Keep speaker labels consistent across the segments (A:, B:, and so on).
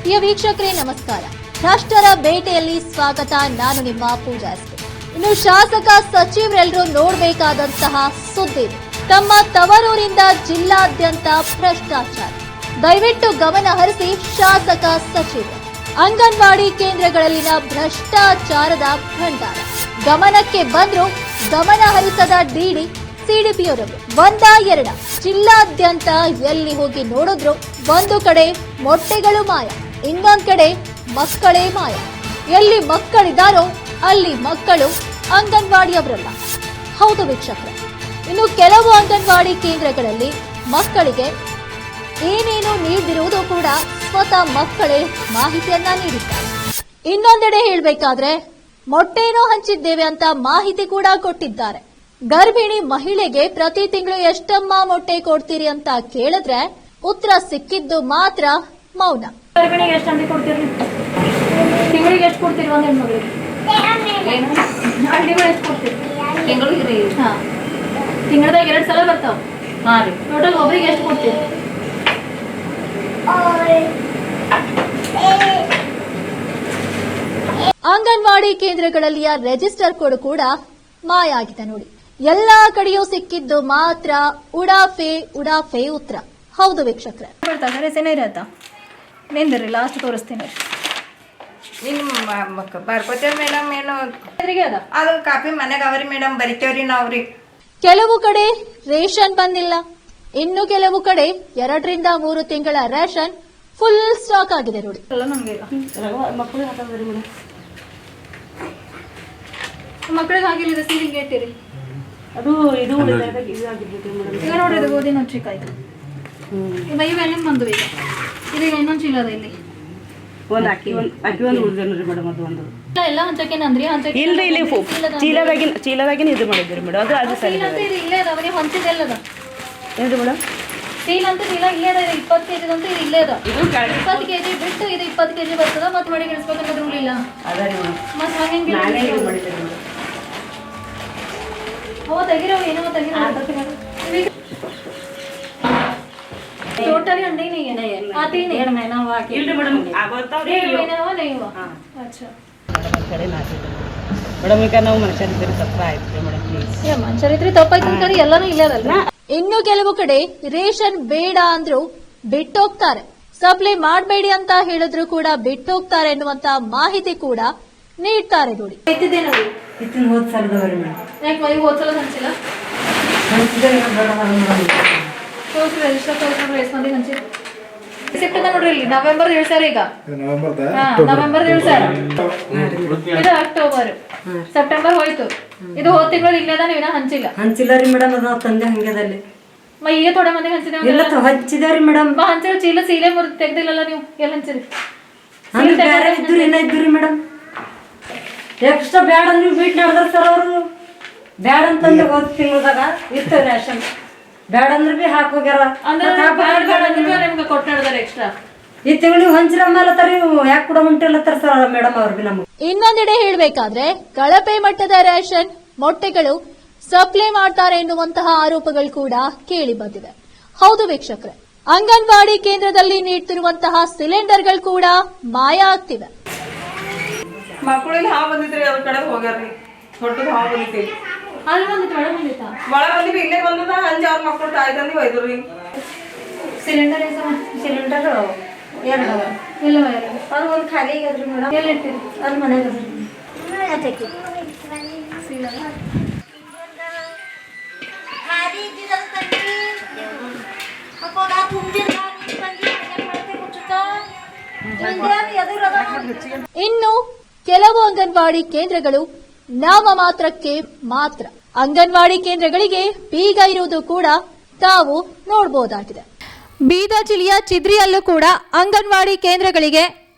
A: ಪ್ರಿಯ ವೀಕ್ಷಕರೇ ನಮಸ್ಕಾರ. ರಾಷ್ಟ್ರ ಬೇಟೆಯಲ್ಲಿ ಸ್ವಾಗತ. ನಾನು ನಿಮ್ಮ ಪೂಜಾ. ಇನ್ನು ಶಾಸಕ ಸಚಿವರೆಲ್ಲರೂ ನೋಡಬೇಕಾದಂತಹ ಸುದ್ದಿ, ತಮ್ಮ ತವರೂರಿಂದ ಜಿಲ್ಲಾದ್ಯಂತ ಭ್ರಷ್ಟಾಚಾರ. ದಯವಿಟ್ಟು ಗಮನ ಹರಿಸಿ ಶಾಸಕ ಸಚಿವರು. ಅಂಗನವಾಡಿ ಕೇಂದ್ರಗಳಲ್ಲಿನ ಭ್ರಷ್ಟಾಚಾರದ ಭಂಡಾರ ಗಮನಕ್ಕೆ ಬಂದ್ರು, ಗಮನ ಹರಿಸದ ಡಿಡಿ ಸಿಡಿಪಿಯವರವರು. ಒಂದ ಎರಡ ಜಿಲ್ಲಾದ್ಯಂತ ಎಲ್ಲಿ ಹೋಗಿ ನೋಡಿದ್ರು ಒಂದು ಕಡೆ ಮೊಟ್ಟೆಗಳು ಮಾಯ, ಇನ್ನೊಂದ್ ಕಡೆ ಮಕ್ಕಳೇ ಮಾಯ. ಎಲ್ಲಿ ಮಕ್ಕಳಿದ್ದಾರೋ ಅಲ್ಲಿ ಮಕ್ಕಳು ಅಂಗನವಾಡಿಯವರಲ್ಲ. ಹೌದು ವೀಕ್ಷಕರೇ, ಇನ್ನು ಕೆಲವು ಅಂಗನವಾಡಿ ಕೇಂದ್ರಗಳಲ್ಲಿ ಮಕ್ಕಳಿಗೆ ಏನೇನು ನೀಡಿರುವುದು ಕೂಡ ಸ್ವತಃ ಮಕ್ಕಳೇ ಮಾಹಿತಿಯನ್ನ ನೀಡಿದ್ದಾರೆ. ಇನ್ನೊಂದೆಡೆ ಹೇಳಬೇಕಾದ್ರೆ ಮೊಟ್ಟೆನೂ ಹಂಚಿದ್ದೇವೆ ಅಂತ ಮಾಹಿತಿ ಕೂಡ ಕೊಟ್ಟಿದ್ದಾರೆ. ಗರ್ಭಿಣಿ ಮಹಿಳೆಗೆ ಪ್ರತಿ ತಿಂಗಳು ಎಷ್ಟಮ್ಮ ಮೊಟ್ಟೆ ಕೊಡ್ತೀರಿ ಅಂತ ಕೇಳಿದ್ರೆ ಉತ್ತರ ಸಿಕ್ಕಿದ್ದು ಮಾತ್ರ ಮೌನ.
B: ಗರ್ಭಿಣಿಗೆ ಎಷ್ಟು ಅಂಗಡಿ ಕೊಡ್ತೀರಿ? ತಿಂಗಳಿಗೆ ಎಷ್ಟು ಕೊಡ್ತೀರಿ? ಒಂದು ಹೆಣ್ಮಗಳಿಗೆ ಅಂಗಡಿಗಳು ಎಷ್ಟು ಕೊಡ್ತೀರಿ? ತಿಂಗಳಿಗೆ ತಿಂಗಳದಾಗ 2 ಸಲ ಬರ್ತಾವ. ಟೋಟಲ್ ಒಬ್ಬರಿಗೆ ಎಷ್ಟು ಕೊಡ್ತೀರಿ?
A: ಅಂಗನವಾಡಿ ಕೇಂದ್ರಗಳಲ್ಲಿಯ ರಿಜಿಸ್ಟರ್ ಕೋಡ್ ಕೂಡ ಮಾಯ ಆಗಿದೆ ನೋಡಿ. ಎಲ್ಲಾ ಕಡೆಯೂ ಸಿಕ್ಕಿದ್ದು ಮಾತ್ರ ಉಡಾಫೆ ಉತ್ತರ. ಹೌದು ವೀಕ್ಷಕರೇ,
B: ಇರತ್ತಾ ನಿಂದ್ರಿ ಲಾಸ್ಟ್ ತೋರಿಸ್ತೀನಿ.
C: ಬರ್ಕೋತೇವ್ ಮೇಡಮ್. ಏನು ಅದು ಕಾಪಿ ಮನೆಗೆ ಅವ್ರಿ ಮೇಡಮ್, ಬರಿತೇವ್ರಿ ನಾವ್ರಿ.
A: ಕೆಲವು ಕಡೆ ರೇಷನ್ ಬಂದಿಲ್ಲ, ಇನ್ನು ಕೆಲವು ಕಡೆ 2 ರಿಂದ 3 ತಿಂಗಳ ರೇಷನ್ ಫುಲ್ ಸ್ಟಾಕ್ ಆಗಿದೆ ನೋಡಿ.
B: ಮಕ್ಕಳಿಗೆ ಆಗಿಲ್ಲ ಸೀಲಿಂಗ್ ಇಟ್ಟಿರಿ. ಅದು ಇದು ಈಗ ನೋಡ್ರಿ, ಇದು ಗೋಧಿ ನುಚ್ಚಿಕಾಯ್ತು. ಇವೆಲ್ಲ ಬಂದು ಈಗ ಇದೀಗ ಇನ್ನೊಂದು ಚೀಲ ಅದ ಇಲ್ಲಿ. ಎಲ್ಲ ಹಂಚಕೇನಂದ್ರಿ?
D: ಇಲ್ರಿ, ಇಲ್ಲಿ ಚೀಲದಾಗಿನ ಇದು ಮಾಡಿದ್ರಿ ಮೇಡಮ್. ಅದು ಅದು ಸರಿ
B: ಇಲ್ಲೇ ಅದ. ನೀವು ಹಂಚಿದೆಲ್ಲದ
D: ಏನ್ರಿ ಮೇಡಮ್?
B: ಸೀಲ್ ಅಂತ ಚೀಲ ಇಲ್ಲೇ ಅದ. 20 ಕೆಜಿ ಅಂತ ಇದು ಇಲ್ಲೇ ಅದ. 20 ಕೆಜಿ ಬಿಟ್ಟು ಇದು 20 ಕೆಜಿ ಬರ್ತದ. ಮತ್ತೆ ಮಾಡಿ ಗಿಳಿಸ್ಬೇಕಂದ್ರೆ ರೂಲ್ ಇಲ್ಲ. ಮತ್ತೆ ಹಾಗೆ ತೆಗಿರೋ ಏನೋ ತೆಗಿರೋ ಟोटली अंडे नहीं है, आते ही नहीं महीना हुआ के
D: इल्ड मैडम आबताವ್ರಿ
B: महीना हुआ नहीं हुआ. अच्छा
D: ಮೇಡಮ್, ಈಗ ನಾವು ಮನುಷ್ಯರಿದ್ರೆ ತಪ್ಪ ಆಯ್ತು ಮೇಡಮ್, ಪ್ಲೀಸ್.
B: ಮನುಷ್ಯರಿದ್ರೆ ತಪ್ಪಾಯ್ತು ಅಂತಾರೆ, ಎಲ್ಲಾನು ಇಲ್ಲೇ ಅದಲ್ಲ.
A: ಇನ್ನು ಕೆಲವು ಕಡೆ ರೇಷನ್ ಬೇಡ ಅಂದ್ರು ಬಿಟ್ಟೋಗ್ತಾರೆ, ಸಪ್ಲೈ ಮಾಡಬೇಡಿ ಅಂತ ಹೇಳಿದ್ರು ಕೂಡ ಬಿಟ್ಟೋಗ್ತಾರೆ ಎನ್ನುವಂತ ಮಾಹಿತಿ ಕೂಡ ನೀಡ್ತಾರೆ ನೋಡಿ.
B: ಎತ್ತಿದ್ದೆ ನೋಡಿ
C: ಇತ್ತಿನ ಹೋದ್ ಸಲದವ್ರಿ ಮೇಡಮ್.
B: ಯಾಕೆ ಮೈ ಹೋದ್ಸಲ ಹಂಚಿಲ್ಲ? ತೋರಿಸಿ ರಿಜಿಸ್ಟರ್ ತೋರಿಸ್ಕೊಂಡು ಎಷ್ಟು ಮಂದಿ ಹಂಚಿಲ್ಲ? ರಿಸಿಪ್ಟ್ ಅದ ನೋಡ್ರಿ ಇಲ್ಲಿ. ನವೆಂಬರ್ ಹೇಳ್ಸಾರ. ಈಗ ನವೆಂಬರ್ ಹೇಳ್ಸಾರ. ಇದು ಅಕ್ಟೋಬರ್, ಸೆಪ್ಟೆಂಬರ್ ಹೋಯ್ತು. ಇದು ಹೋದ ತಿಂಗಳು ಇಲ್ಲದ ನೀವಿನ ಹಂಚಿಲ್ಲ
C: ರೀ ಮೇಡಮ್. ಅದು ನಾವು ತಂದೆ ಹಂಗದಲ್ಲಿ
B: ಈಗ ಥೋಡೆ ಮಂದಿ ಹಂಚಿದೇವ್.
C: ಹಂಚಿದೇವ್ರಿ ಮೇಡಮ್.
B: ಹಂಚಿರ ಚೀಲ ಸೀಲೆ ಮುರಿದು ತೆಗ್ದಿಲ್ಲಲ್ಲ ನೀವು. ಎಲ್ಲಿ ಹಂಚಿರಿ?
C: ಇದ್ರಿ ಮೇಡಮ್. ಎಕ್ಸ್ಟ್ರಾ ಬ್ಯಾಡ ನೀವು ಬೀಟ್ ನಡೆದ್ರ ಸರ್ ಅವರು. ಬ್ಯಾಡ ಅಂತಂದ್ರೆ ಹೋದ ತಿಂಗಳದಾಗ ಇತ್ತು ರೇಷನ್. ಬ್ಯಾಡ ಅಂದ್ರೆ ಬಿ ಹಾಕೋಗ್ಯಾರ.
B: ನಿಮ್ಗೆ ಕೊಟ್ಟು ನಡೆದಾರೆ ಎಕ್ಸ್ಟ್ರಾ.
C: ಈ ತಿಂಗಳು ನೀವು ಹಂಚಿರ ಮೇಲೆ ಯಾಕೆ ಕೂಡ ಹೊಂಟಿಲ್ಲತ್ತಾರ ಸರ್ ಮೇಡಮ್ ಅವ್ರು ಬಿ ನಮ್ಗೆ.
A: ಇನ್ನೊಂದೆಡೆ ಹೇಳಬೇಕಾದ್ರೆ ಕಳಪೆ ಮಟ್ಟದ ರೇಷನ್ ಮೊಟ್ಟೆಗಳು ಸಪ್ಲೈ ಮಾಡ್ತಾರೆ ಎನ್ನುವಂತಹ ಆರೋಪಗಳು ಕೂಡ ಕೇಳಿ ಬಂದಿದೆ. ಹೌದು ವೀಕ್ಷಕರೇ, ಅಂಗನವಾಡಿ ಕೇಂದ್ರದಲ್ಲಿ ನೀಡ್ತಿರುವಂತಹ ಸಿಲಿಂಡರ್ಗಳು ಕೂಡ ಮಾಯ ಆಗ್ತಿವೆ.
E: ಮಕ್ಕಳಿಗೆ ಹಾವು ಬಂದಿದ್ರಿ, ಅದ್ರ ಕಡೆ ಹೋಗ್ಯಾರ್ರಿ. ದೊಡ್ಡದು ಹಾವು ಬಂದಿತ್ತು.
B: ಅಲ್ಲಿ ಬಂದಿತ್ತು, ಒಳ ಬಂದಿತ್ತ?
E: ಒಳ ಬಂದಿವಿ, ಇಲ್ಲೇ ಬಂದದ. 5-6 ಮಕ್ಕಳು ತಾಯಿ ತಂದಿ ಒಯ್ದ್ರಿ.
B: ಸಿಲಿಂಡರ್
C: ಸಿಲಿಂಡರ್ 2
B: ಇಲ್ಲ
C: ಅದು ಒಂದು ಖಾಲಿ ಆಗ್ಯದ್ರಿ ಮೇಡಮ್.
B: ಎಲ್ಲಿ ಇರ್ತೀರಿ?
C: ಅಲ್ಲಿ ಮನೆಗೆ
A: ಇನ್ನು ಕೆಲವು ಅಂಗನವಾಡಿ ಕೇಂದ್ರಗಳು ನಾಮಮಾತ್ರಕ್ಕೆ ಮಾತ್ರ. ಅಂಗನವಾಡಿ ಕೇಂದ್ರಗಳಿಗೆ ಬೀಗ ಇರುವುದು ಕೂಡ ತಾವು ನೋಡಬಹುದಾಗಿದೆ. ಬೀದರ್ ಜಿಲ್ಲೆಯ ಚಿದ್ರಿಯಲ್ಲೂ ಕೂಡ ಅಂಗನವಾಡಿ ಕೇಂದ್ರಗಳಿಗೆ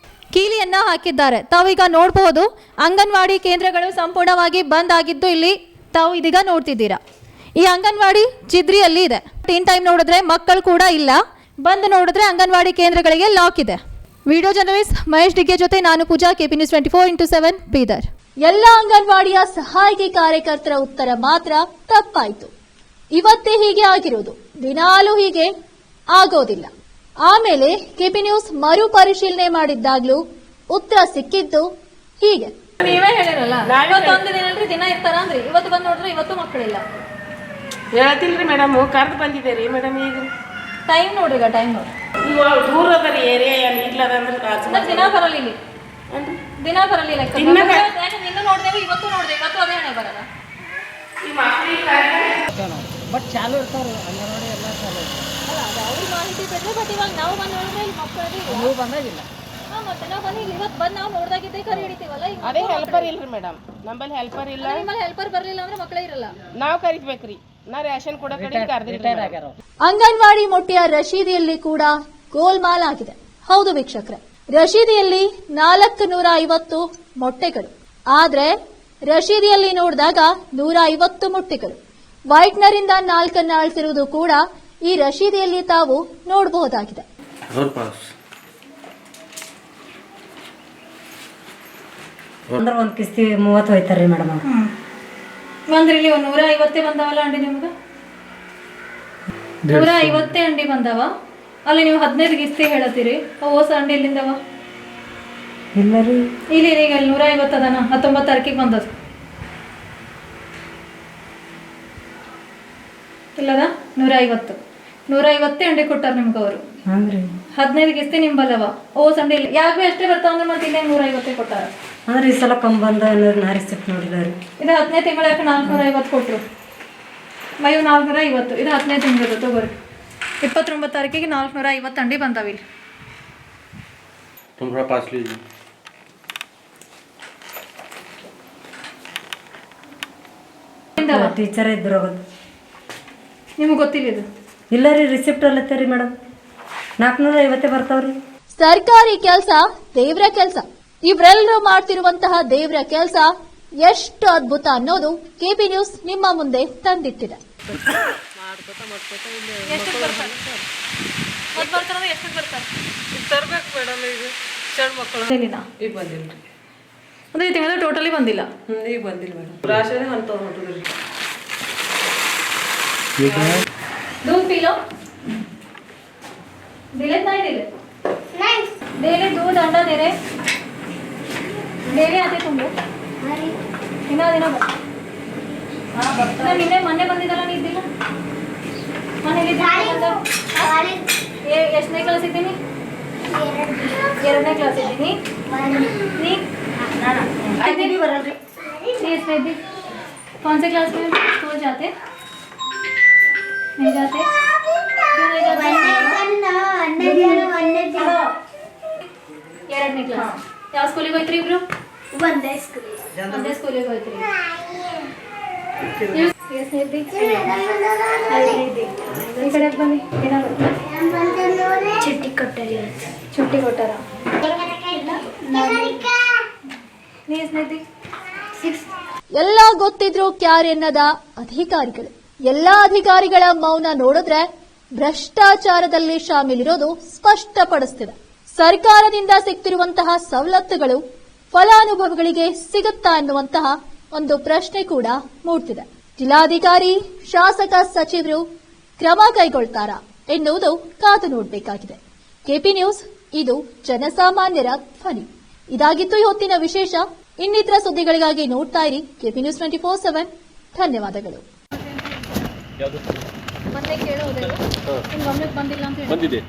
A: ಕೀಲಿಯನ್ನ ಹಾಕಿದ್ದಾರೆ. ತಾವೀಗ ನೋಡಬಹುದು, ಅಂಗನವಾಡಿ ಕೇಂದ್ರಗಳು ಸಂಪೂರ್ಣವಾಗಿ ಬಂದ್ ಆಗಿದ್ದು ಇಲ್ಲಿ ತಾವು ಇದೀಗ ನೋಡ್ತಿದ್ದೀರಾ. ಈ ಅಂಗನವಾಡಿ ಚಿದ್ರಿಯಲ್ಲಿ ಇದೆ. ಟೀನ್ ಟೈಮ್ ನೋಡಿದ್ರೆ ಮಕ್ಕಳು ಕೂಡ ಇಲ್ಲ, ಬಂದು ನೋಡಿದ್ರೆ ಅಂಗನವಾಡಿ ಕೇಂದ್ರಗಳಿಗೆ ಲಾಕ್ ಇದೆ. ವಿಡಿಯೋ ಜರ್ನಲಿಸ್ಟ್ ಮಹೇಶ್ ಡಿಗ್ಗೆ ಜೊತೆ ನಾನು ಪೂಜಾ, ಕೆಪಿ ನ್ಯೂಸ್ 24x7 ಬೀದರ್. ಎಲ್ಲ ಅಂಗನವಾಡಿಯ ಸಹಾಯಕಿ ಕಾರ್ಯಕರ್ತರ ಉತ್ತರ ಮಾತ್ರ ತಪ್ಪಾಯಿತು. ಇವತ್ತೇ ಹೀಗೆ ಆಗಿರೋದು, ದಿನಾಲೂ ಹೀಗೆ ಆಗೋದಿಲ್ಲ. ಆಮೇಲೆ ಕೆಪಿ ನ್ಯೂಸ್ ಮರು ಪರಿಶೀಲನೆ ಮಾಡಿದ್ದಾಗ್ಲೂ ಉತ್ತರ ಸಿಕ್ಕಿದ್ದು ಹೀಗೆ.
B: ನೀವೇ ಹೇಳಿರಲ್ಲ ಇವತ್ತೊಂದು ದಿನ ದಿನ ಇರ್ತಾರ ಅಂದ್ರಿ, ಇವತ್ತು ಬಂದ್ ನೋಡಿದ್ರೆ ಇವತ್ತು ಮಕ್ಕಳಿಲ್ಲ.
E: ಹೇಳ್ತಿಲ್ರಿ ಮೇಡಮ್, ಕರ್ದು ಬಂದಿದ್ದೀರಿ ಮೇಡಮ್. ಈಗ
B: ಟೈಮ್ ನೋಡ್ರಿ, ಈಗ ಟೈಮ್ ನೋಡಿ.
E: ದೂರ ಅದರಿ ಏರಿಯಾ ಏನು ಇಲ್ಲದಂದ್ರೆ
B: ನಾನ್ ದಿನ ಬರಲ್ಲ ಇಲ್ಲಿ, ದಿನ ಬರಲಿಲ್ಲ. ನಿನ್ನ ನೋಡ್ದೇವು, ಇವತ್ತು ನೋಡ್ದೆ, ಇವತ್ತು ಅದೇ ಹಣೆ ಬರಲ್ಲ.
C: ಬಟ್ ಚಾಲು ಇರ್ತಾವ್ರಿ ಅಂಗನವಾಡಿ ಎಲ್ಲ ಚಾಲು ಇರ್ತಾವೆ.
B: ಅಲ್ಲ ಅದು ಅವ್ರಿಗೆ ಮಾಹಿತಿ ಬಿಟ್ಟರೆ, ಬಟ್ ಇವಾಗ ನಾವು ಬಂದ್ ನೋಡಿದ್ರೆ ಇಲ್ಲಿ ಮಕ್ಕಳು
C: ನೀವು ಬಂದಾಗಿಲ್ಲ.
B: ಮತ್ತೆ ನಾವು ಬಂದು ಇಲ್ಲಿ ಇವತ್ತು ಬಂದು ನಾವು ನೋಡ್ದಾಗಿದ್ದೆ ಕರೆ ಹಿಡಿತೀವಲ್ಲ.
E: ಅದೇ ಹೆಲ್ಪರ್ ಇಲ್ರಿ ಮೇಡಮ್, ನಮ್ಮಲ್ಲಿ ಹೆಲ್ಪರ್ ಇಲ್ಲ.
B: ನಿಮ್ಮಲ್ಲಿ ಹೆಲ್ಪರ್ ಬರ್ಲಿಲ್ಲ ಅಂದ್ರೆ ಮಕ್ಕಳೇ ಇರಲ್ಲ.
E: ನಾವು ಕರಿಬೇಕ್ರಿ, ನಾ ರೇಷನ್ ಕೊಡೋ ಕಡೆ
C: ರಿಟೈರ್ ಆಗ್ಯಾರ.
A: ಅಂಗನವಾಡಿ ಮೊಟ್ಟೆಯ ರಶೀದಿಯಲ್ಲಿ ಕೂಡ ಗೋಲ್ಮಾಲ್ ಆಗಿದೆ. ಹೌದು ವೀಕ್ಷಕರೇ, ರಶೀದಿಯಲ್ಲಿ 450 ಮೊಟ್ಟೆಗಳು, ಆದ್ರೆ ರಶೀದಿಯಲ್ಲಿ ನೋಡಿದಾಗ 150 ಮೊಟ್ಟೆಗಳು. ವೈಟ್ನರ್ ಇಂದ 4 ಅಳಿಸಿರುವುದು ಕೂಡ ಈ ರಶೀದಿಯಲ್ಲಿ ತಾವು ನೋಡಬಹುದಾಗಿದೆ.
C: ಅಂದ್ರೆ ಒಂದು ಕಿಸ್ತಿ 30 ಹೋಯ್ತಾರ್ರಿ ಮೇಡಮ್.
B: ಬಂದ್ರಿ ಇಲ್ಲಿ 150 ಬಂದಾವಲ್ಲ ಅಂಡಿ ನಿಮ್ಗೆ, 150 ಅಂಡಿ ಬಂದಾವ. ಅಲ್ಲಿ ನೀವು 15 ಗಿಸ್ತಿ ಹೇಳತ್ತೀರಿ, ಹೊಸ ಅಂಡಿ ಎಲ್ಲಿಂದವ?
C: ಇಲ್ಲ ರೀ,
B: ಇಲ್ಲಿ ಈಗ 150 ಅದನ 19 ತಾರೀಕಿಗೆ ಬಂದದ್ದು ಇಲ್ಲದ 150 ಅಂಡಿ ಕೊಟ್ಟಾರ ನಿಮ್ಗೆ ಅವರು.
C: ಹಂಗ್ರಿ
B: 15 ಗಿಸ್ತಿ ನಿಂಬಲ್ಲವ, ಓಸ್ ಅಂಡಿ ಇಲ್ಲ. ಯಾಕೆ ಎಷ್ಟೇ ಬರ್ತಾವ ಅಂದ್ರೆ ಮತ್ತೆ ಇನ್ನೇ 150 ಕೊಟ್ಟಾರ.
C: ಅಂದ್ರೆ ಈ ಸಲ ಕಂಬಂದ ನಾ ರಿಸಿಪ್ಟ್ ನೋಡಿಲ್ಲ ರೀ.
B: ಇದು 10ನೇ ತಿಂಗಳ ಯಾಕೆ 450 ಕೊಟ್ಟರು, ಮೈವು 450. ಇದು 10ನೇ ತಿಂಗಳು ತಗೋರಿ. 29 ತಾರೀಕಿಗೆ 450 ಅಂಡಿ ಬಂದಾವ ಇಲ್ಲಿ.
C: ಟೀಚರ್ ಇದ್ರು ಹೋಗೋದು.
B: ನಿಮ್ಗೆ ಗೊತ್ತಿಲ್ಲ ಇದು?
C: ಇಲ್ಲ ರೀ, ರಿಸಿಪ್ಟ್ ಅಲ್ಲತ್ತೇರಿ ಮೇಡಮ್. 450 ಬರ್ತಾವ್ರಿ.
A: ಸರ್ಕಾರಿ ಕೆಲಸ ದೇವ್ರ ಕೆಲಸ. ಇವರೆಲ್ಲರೂ ಮಾಡ್ತಿರುವಂತಹ ದೇವ್ರ ಕೆಲಸ ಎಷ್ಟು ಅದ್ಭುತ ಅನ್ನೋದು ಕೆಪಿ ನ್ಯೂಸ್ ನಿಮ್ಮ ಮುಂದೆ ತಂದಿಟ್ಟಿದೆ.
E: ತರ್ಬೇಕು ಮೇಡಮ್. ಈಗ ಸಣ್ಣ ಮಕ್ಕಳು ಈಗ ಬಂದಿಲ್ರಿ,
B: ಅಂದ್ರೆ ಈ ತಿಂಗಳ ಟೋಟಲಿ ಬಂದಿಲ್ಲ.
E: ಈಗ ಬಂದಿಲ್ಲ ಮೇಡಮ್. ರಾಶನೇ ಅಂತ ಹೊಂಟದ್ರಿ.
B: दूध पी लो, दिले नहीं दिले डेली दूध अंडा दे रहे, डेली आते तुम लोग ದಿನ ದಿನ ನಿನ್ನೆ ಮೊನ್ನೆ ಬಂದಿದ್ದಲ್ಲ ನೀ ಇದ್ದಿಲ್ಲ ಮನೇಲಿ. ಎಷ್ಟನೇ ಕ್ಲಾಸ್ ಇದ್ದೀನಿ? 2ನೇ ಕ್ಲಾಸ್ ಇದ್ದೀನಿ. ನೀ ಎಷ್ಟನೇ ಇದ್ದಿ? कौन से क्लास में स्कूल जाते? नहीं जाते? क्यों नहीं जाते? 2ನೇ ಕ್ಲಾಸ್. ಯಾವ ಸ್ಕೂಲಿಗೆ ಹೋಯ್ತ್ರಿ ಇಬ್ರು? ಒಂದೇ ಸ್ಕೂಲಿಗೆ ಹೋಯ್ತ್ರಿ. ಈ ಕಡೆ ಬನ್ನಿ. ಏನಾಗುತ್ತೆ? ಚುಟ್ಟಿ ಕೊಟ್ಟಾರ. ನೀ ಎಷ್ಟನೇದಿ?
A: ಎಲ್ಲ ಗೊತ್ತಿದ್ರು ಕ್ಯಾರೆನ್ನದ ಅಧಿಕಾರಿಗಳು. ಎಲ್ಲಾ ಅಧಿಕಾರಿಗಳ ಮೌನ ನೋಡಿದ್ರೆ ಭ್ರಷ್ಟಾಚಾರದಲ್ಲಿ ಶಾಮೀಲಿರೋದು ಸ್ಪಷ್ಟಪಡಿಸ್ತಿದೆ. ಸರ್ಕಾರದಿಂದ ಸಿಗ್ತಿರುವಂತಹ ಸವಲತ್ತುಗಳು ಫಲಾನುಭವಿಗಳಿಗೆ ಸಿಗುತ್ತಾ ಎನ್ನುವಂತಹ ಒಂದು ಪ್ರಶ್ನೆ ಕೂಡ ಮೂಡ್ತಿದೆ. ಜಿಲ್ಲಾಧಿಕಾರಿ, ಶಾಸಕ, ಸಚಿವರು ಕ್ರಮ ಕೈಗೊಳ್ತಾರಾ ಎನ್ನುವುದು ಕಾದು ನೋಡಬೇಕಾಗಿದೆ. ಕೆಪಿ ನ್ಯೂಸ್, ಇದು ಜನಸಾಮಾನ್ಯರ ಧ್ವನಿ. ಇದಾಗಿತ್ತು ಇವತ್ತಿನ ವಿಶೇಷ. ಇನ್ನಿತರ ಸುದ್ದಿಗಳಿಗಾಗಿ ನೋಡ್ತಾ ಇರಿ ಕೆಪಿ ನ್ಯೂಸ್ 24/7. ಧನ್ಯವಾದಗಳು.
B: ಮೊನ್ನೆ ಕೇಳೋದು ನಿಮ್ಗೆ ಗಮನಕ್ಕೆ ಬಂದಿಲ್ಲ ಅಂತ ಹೇಳಿ